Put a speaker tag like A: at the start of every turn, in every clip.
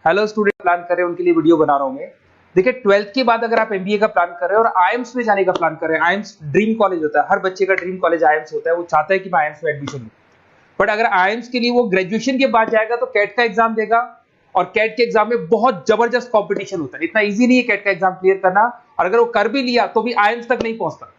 A: Hello student plan कर रहे हैं उनके लिए वीडियो बना रहा हूं मैं। देखिए 12th के बाद अगर आप एमबीए का प्लान कर रहे हैं और आईएम्स में जाने का प्लान कर रहे हैं, आईएम्स ड्रीम कॉलेज होता है, हर बच्चे का ड्रीम कॉलेज आईएम्स होता है, वो चाहता है कि मैं आईएम्स में एडमिशन लूं। बट अगर आईएम्स के लिए वो ग्रेजुएशन के बाद जाएगा तो कैट का एग्जाम देगा और कैट के एग्जाम में बहुत जबरदस्त कॉम्पिटिशन होता है, इतना ईजी नहीं है कैट का एग्जाम क्लियर करना, और अगर वो कर भी लिया तो भी आईएम्स तक नहीं पहुंचता।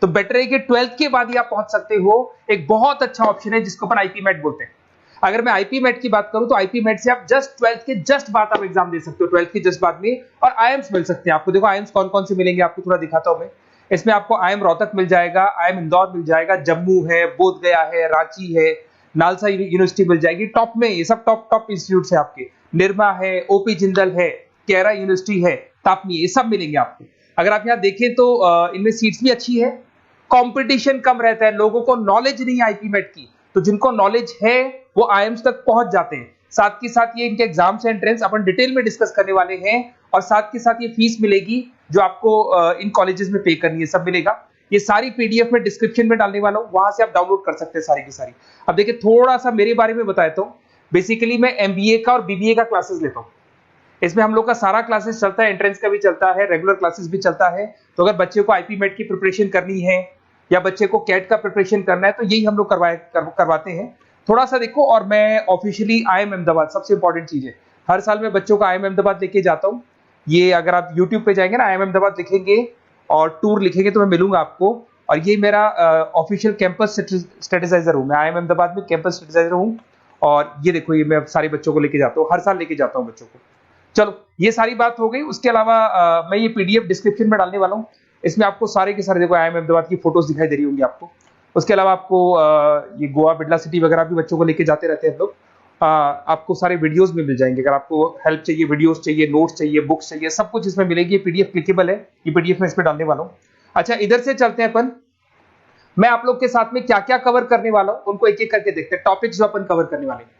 A: तो बेटर है कि 12th के बाद ही आप पहुंच सकते हो। एक बहुत अच्छा ऑप्शन है जिसको अपन आईपी मेट बोलते हैं। अगर मैं आईपी मेट की बात करूं तो आईपी मेट से आप जस्ट 12th के जस्ट बाद आप एग्जाम दे सकते हो, 12th के जस्ट बाद में, और आईएम्स मिल सकते हैं आपको। देखो आईएम्स कौन कौन से मिलेंगे आपको थोड़ा दिखाता हूं मैं। इसमें आपको आईएम रोहतक मिल जाएगा, आईएम इंदौर मिल जाएगा, जम्मू है, बोधगया है, रांची है, नालसा यूनिवर्सिटी मिल जाएगी। टॉप में ये सब टॉप इंस्टीट्यूट है आपके, निर्मा है, ओपी जिंदल है, केरा यूनिवर्सिटी है, तापनी, ये सब मिलेंगे आपको। अगर आप यहाँ देखें तो इनमें सीट्स भी अच्छी है, कंपटीशन कम रहता है, लोगों को नॉलेज नहीं है आईपी मेट की, तो जिनको नॉलेज है वो आईएम्स तक पहुंच जाते हैं। साथ के साथ ये इनके एग्जाम से एंट्रेंस अपन डिटेल में डिस्कस करने वाले हैं, और साथ के साथ ये फीस मिलेगी जो आपको इन कॉलेजेस में पे करनी है, सब मिलेगा। ये सारी पीडीएफ में डिस्क्रिप्शन में डालने वाला हूं, वहां से आप डाउनलोड कर सकते हैं सारी की सारी। अब देखिए थोड़ा सा मेरे बारे में बताता हूं। बेसिकली मैं एमबीए का और बीबीए का क्लासेस लेता हूं। इसमें हम लोग का सारा क्लासेस चलता है, एंट्रेंस का भी चलता है, रेगुलर क्लासेस भी चलता है। तो अगर बच्चे को आईपी मेट की प्रिपरेशन करनी है या बच्चे को कैट का प्रिपरेशन करना है तो यही हम लोग करवाते हैं। थोड़ा सा देखो, और मैं ऑफिशियली आईएम अहमदाबाद, सबसे इंपॉर्टेंट चीज है, हर साल मैं बच्चों को आईएम अहमदाबाद लेके जाता हूँ। ये अगर आप यूट्यूब पे जाएंगे ना, आईएम अहमदाबाद लिखेंगे और टूर लिखेंगे तो मैं मिलूंगा आपको। और ये मेरा ऑफिशियल कैंपस स्ट्रेटेजाइजर हूँ, मैं आईएम अहमदाबाद में कैंपस स्ट्रेटेजाइजर हूँ। और ये देखो, ये मैं सारे बच्चों को लेके जाता हूँ, हर साल लेके जाता हूँ बच्चों को। चलो ये सारी बात हो गई। उसके अलावा मैं ये पीडीएफ डिस्क्रिप्शन में डालने वाला हूँ। इसमें आपको सारे के सारे, देखो आईएम अहमदाबाद की फोटोज दिखाई दे रही होंगी आपको। उसके अलावा आपको ये गोवा, बिरला सिटी वगैरह भी बच्चों को लेके जाते रहते हैं हम लोग। आपको सारे वीडियोस में मिल जाएंगे। अगर आपको हेल्प चाहिए, वीडियोस चाहिए, नोट्स चाहिए, बुक्स चाहिए, सब कुछ इसमें मिलेगी। ये पीडीएफ क्लिकेबल है, ये पीडीएफ में इसमें डालने वाला हूँ। अच्छा इधर से चलते हैं अपन, मैं आप लोग के साथ में क्या क्या कवर करने वाला हूँ उनको एक एक करके देखते हैं, टॉपिक्स जो अपन कवर करने वाले हैं।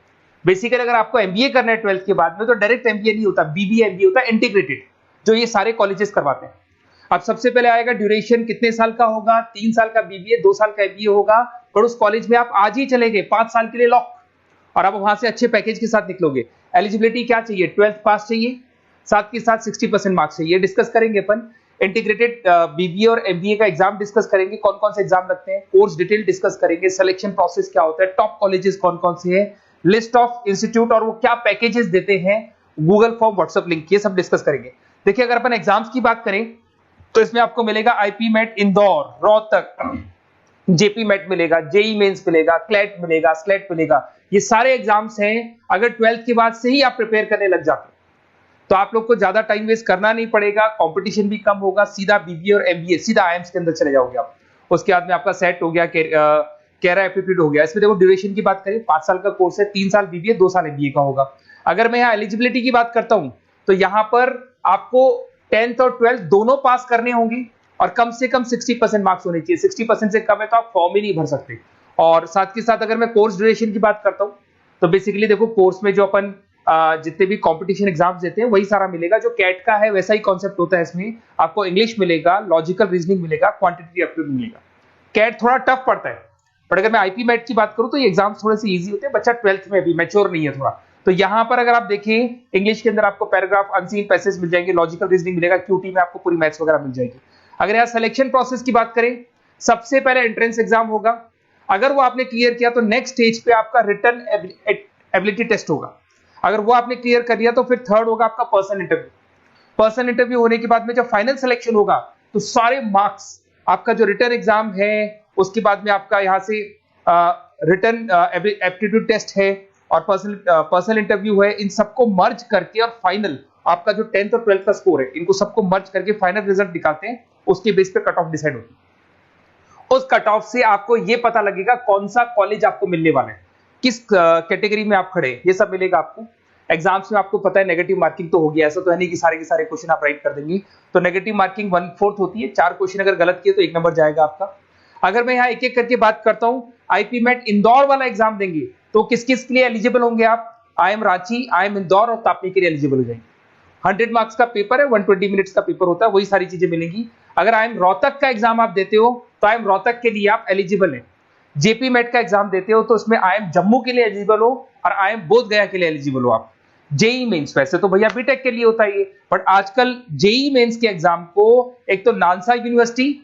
A: बेसिकली अगर आपको एमबीए करना है 12th के बाद में तो डायरेक्ट एमबीए नहीं होता, बीबीए एमबीए होता है, इंटीग्रेटेड, जो ये सारे कॉलेजेस करवाते हैं। अब सबसे पहले आएगा ड्यूरेशन, कितने साल का होगा, 3 साल का बीबीए, 2 साल का एमबीए होगा। और उस कॉलेज में आप आज ही चले गए 5 साल के लिए लॉक, और आप वहां से अच्छे पैकेज के साथ निकलोगे। एलिजिबिलिटी क्या चाहिए, 12th पास चाहिए, साथ के साथ 60% मार्क्स चाहिए। डिस्कस करेंगे अपन इंटीग्रेटेड बीबीए और एमबीए का एग्जाम डिस्कस करेंगे, कौन कौन से एग्जाम लगते हैं, कोर्स डिटेल डिस्कस करेंगे, सिलेक्शन प्रोसेस क्या होता है, टॉप कॉलेजेस कौन कौन से हैं, लिस्ट ऑफ इंस्टीट्यूट और वो क्या पैकेजेस देते हैं, गूगल फॉर्म, व्हाट्सएप लिंक, ये सब डिस्कस करेंगे। देखिए अगर अपन एग्जाम्स की बात करें तो इसमें आपको मिलेगा IPMAT Indore, Rohtak, JIPMAT मिलेगा, जेई मेंस मिलेगा, क्लेट मिलेगा, स्लेट मिलेगा। ये सारे एग्जाम्स हैं। अगर 12th के बाद से ही आप प्रिपेयर करने लग जाते तो आप लोग को ज्यादा टाइम वेस्ट करना नहीं पड़ेगा, कंपटीशन भी कम होगा, सीधा बीबीए और एमबीए सीधा आईएम्स के अंदर चले जाओगे आप। उसके बाद में आपका सेट हो गया, कैरा एप्टीट्यूड हो गया। इसमें देखो ड्यूरेशन की बात करें, 5 साल का कोर्स है, 3 साल बीबीए, 2 साल एमबीए का होगा। अगर मैं यहाँ एलिजिबिलिटी की बात करता हूं तो यहाँ पर आपको 10th और 12th दोनों पास करने होंगे और कम से कम 60% मार्क्स होने चाहिए। 60% से कम है तो आप फॉर्म ही नहीं भर सकते। और साथ के साथ अगर मैं कोर्स ड्यूरेशन की बात करता हूं तो बेसिकली देखो कोर्स में जो अपन जितने भी कंपटीशन एग्जाम्स देते हैं वही सारा मिलेगा। जो कैट का है वैसा ही कॉन्सेप्ट होता है। इसमें आपको इंग्लिश मिलेगा, लॉजिकल रीजनिंग मिलेगा, क्वांटिटेटिव एप्टीट्यूड मिलेगा। कैट थोड़ा टफ पड़ता है, बट अगर मैं आईपी मेट की बात करूं तो ये एग्जाम्स थोड़े से इजी होते हैं। बच्चा 12th में भी मैच्योर नहीं है थोड़ा, तो यहां पर अगर आप देखें इंग्लिश के अंदर आपको पैराग्राफ, अनसीन पैसेज मिल जाएंगे, लॉजिकल रीजनिंग मिलेगा, क्यूटी में आपको पूरी मैथ्स वगैरह मिल जाएगी। अगर यहाँ सिलेक्शन प्रोसेस की बात करें, सबसे पहले एंट्रेंस एग्जाम होगा। अगर वो आपने क्लियर किया तो नेक्स्ट स्टेज पे आपका रिटन एबिलिटी टेस्ट होगा। अगर वो आपने क्लियर कर लिया तो फिर थर्ड होगा आपका पर्सनल इंटरव्यू। पर्सनल इंटरव्यू होने के बाद में जब फाइनल सिलेक्शन होगा तो सारे मार्क्स, आपका जो रिटन एग्जाम है, उसके बाद में आपका यहाँ से रिटन एप्टीट्यूड टेस्ट है और पर्सनल इंटरव्यू है, इन सबको मर्ज करके और फाइनल आपका जो 10th और 12th का स्कोर है, इनको सबको मर्ज करके फाइनल रिजल्ट निकालते हैं। उसके बेस पे कट ऑफ डिसाइड होती है। उस कट ऑफ से आपको ये पता लगेगा कौन सा कॉलेज आपको मिलने वाला है, किस कैटेगरी में आप खड़े, ये सब मिलेगा आपको। एग्जाम्स में आपको पता है नेगेटिव मार्किंग तो होगी, ऐसा तो है नहीं कि सारे के सारे क्वेश्चन आप राइट कर देंगे। तो नेगेटिव मार्किंग 1/4 होती है, 4 क्वेश्चन अगर गलत किए तो 1 नंबर जाएगा आपका। अगर मैं यहाँ एक एक करके बात करता हूँ, आईपी मेट इंदौर वाला एग्जाम देंगे तो किस किस के लिए एलिजिबल होंगे आप, आईएम रांची, आईएम इंदौर और तापनी के लिए एलिजिबल हो जाएंगे। 100 मार्क्स का पेपर है, 120 मिनट्स का पेपर होता है, वही सारी चीजें मिलेंगी। अगर आईएम रोहतक का एग्जाम आप देते हो तो आईएम रोहतक के लिए आप एलिजिबल हैं। जेपी मेट का एग्जाम देते हो तो उसमें आईएम जम्मू के लिए एलिजिबल हो और आईएम बोधगया के लिए एलिजिबल हो आप। जेई मेंस वैसे तो भैया बीटेक के लिए होता है ये, बट आजकल जेई मेंस के एग्जाम को एक तो नालसा यूनिवर्सिटी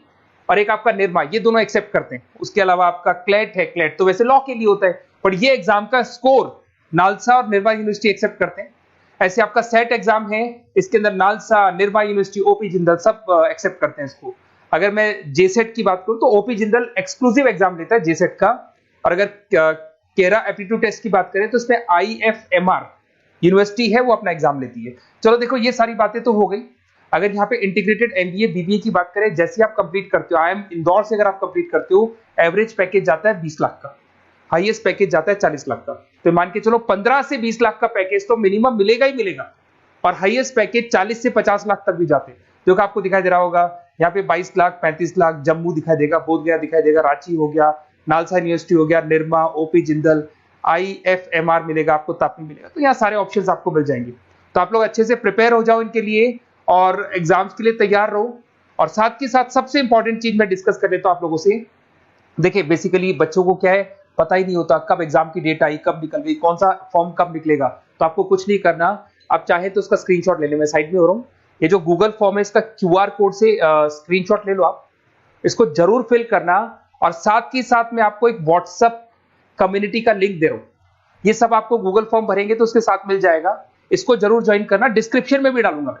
A: और एक आपका निर्मा, ये दोनों एक्सेप्ट करते हैं। उसके अलावा आपका क्लेट है, क्लेट तो वैसे लॉ के लिए होता है, बट ये एग्जाम का स्कोर नालसा और निर्मा यूनिवर्सिटी एक्सेप्ट करते हैं। ऐसे आपका सेट एग्जाम है, इसके अंदर NALSA, Nirma university, OP Jindal सब एक्सेप्ट करते हैं इसको। अगर मैं जेसेट की बात करूं तो ओपी जिंदल एक्सक्लूसिव एग्जाम लेता है जेसेट का, और अगर केरा एप्टीट्यूड टेस्ट की बात करें तो इसमें आईएफएमआर यूनिवर्सिटी है वो अपना एग्जाम लेती है। चलो देखो ये सारी बातें तो हो गई। अगर यहाँ पे इंटीग्रेटेड एमबीए बीबीए की बात करें, जैसे आप कंप्लीट करते हो, आईएम इंदौर से अगर आप कंप्लीट करते हो, एवरेज पैकेज जाता है 20 लाख का, हाईएस्ट पैकेज जाता है 40 लाख का। तो मान के चलो 15 से 20 लाख का पैकेज तो मिनिमम मिलेगा ही मिलेगा, और हाईएस्ट पैकेज 40 से 50 लाख तक भी जाते हैं, जो कि आपको दिखाई दे रहा होगा यहाँ पे 22 लाख, 35 लाख, जम्मू दिखाई देगा, बोधगया दिखाई देगा, रांची हो गया, नालसा यूनिवर्सिटी हो गया, निर्मा, ओपी जिंदल, आईएफएमआर मिलेगा आपको, तापी मिलेगा। तो यहाँ सारे ऑप्शंस आपको मिल जाएंगे। तो आप लोग अच्छे से प्रिपेयर हो जाओ इनके लिए और एग्जाम्स के लिए तैयार रहो। और साथ के साथ सबसे इंपॉर्टेंट चीज मैं डिस्कस कर लेता हूं आप लोगों से। देखिए बेसिकली बच्चों को क्या है, पता ही नहीं होता कब एग्जाम की डेट आई, कब निकल गई, कौन सा फॉर्म कब निकलेगा। तो आपको कुछ नहीं करना, आप चाहे तो उसका स्क्रीनशॉट ले लें, मैं साइड में हो रहा हूँ। ये जो गूगल फॉर्म है इसका क्यूआर कोड से स्क्रीनशॉट ले लो, आप इसको जरूर फिल करना। और साथ ही साथ मैं आपको एक व्हाट्सएप कम्युनिटी का लिंक दे रहा हूं, ये सब आपको गूगल फॉर्म भरेंगे तो उसके साथ मिल जाएगा, इसको जरूर ज्वाइन करना। डिस्क्रिप्शन में भी डालूंगा मैं,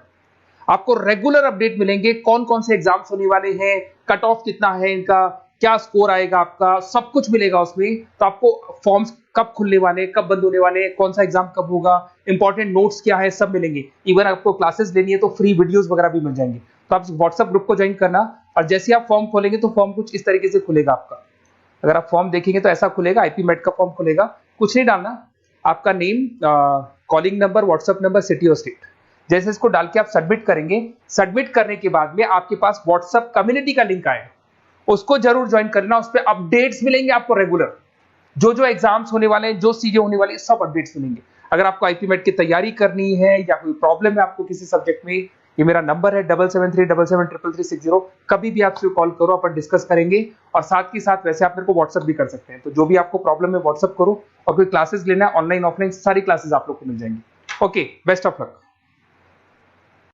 A: आपको रेगुलर अपडेट मिलेंगे, कौन कौन से एग्जाम्स होने वाले हैं, कट ऑफ कितना है इनका, क्या स्कोर आएगा आपका, सब कुछ मिलेगा उसमें। तो आपको फॉर्म्स कब खुलने वाले, कब बंद होने वाले, कौन सा एग्जाम कब होगा, इंपॉर्टेंट नोट्स क्या है, सब मिलेंगे। इवन आपको क्लासेस लेनी है तो फ्री वीडियोस वगैरह भी मिल जाएंगे। तो आप व्हाट्सएप ग्रुप को ज्वाइन करना, और जैसे आप फॉर्म खोलेंगे तो फॉर्म कुछ इस तरीके से खुलेगा आपका। अगर आप फॉर्म देखेंगे तो ऐसा खुलेगा, आईपी मेट का फॉर्म खुलेगा, कुछ नहीं डालना, आपका name, calling number, WhatsApp number, city और स्टेट, जैसे इसको डाल के आप सबमिट करेंगे। सबमिट करने के बाद में आपके पास व्हाट्सएप कम्युनिटी का लिंक आएगा, उसको जरूर ज्वाइन करना। उस पर अपडेट्स मिलेंगे आपको रेगुलर, जो जो एग्जाम्स होने वाले हैं, जो चीजें होने वाली है, सब अपडेट्स मिलेंगे। अगर आपको आईपी मेट की तैयारी करनी है या कोई प्रॉब्लम है आपको किसी सब्जेक्ट में, ये मेरा नंबर है 7737733360, कभी भी आपसे कॉल करो, अपन डिस्कस करेंगे। और साथ ही साथ वैसे आप मेरे को व्हाट्सएप भी कर सकते हैं, तो जो भी आपको प्रॉब्लम है व्हाट्सएप करो। और कोई क्लासेस लेना है ऑनलाइन ऑफलाइन, सारी क्लासेस आप लोग को मिल जाएंगी। Okay, best of luck.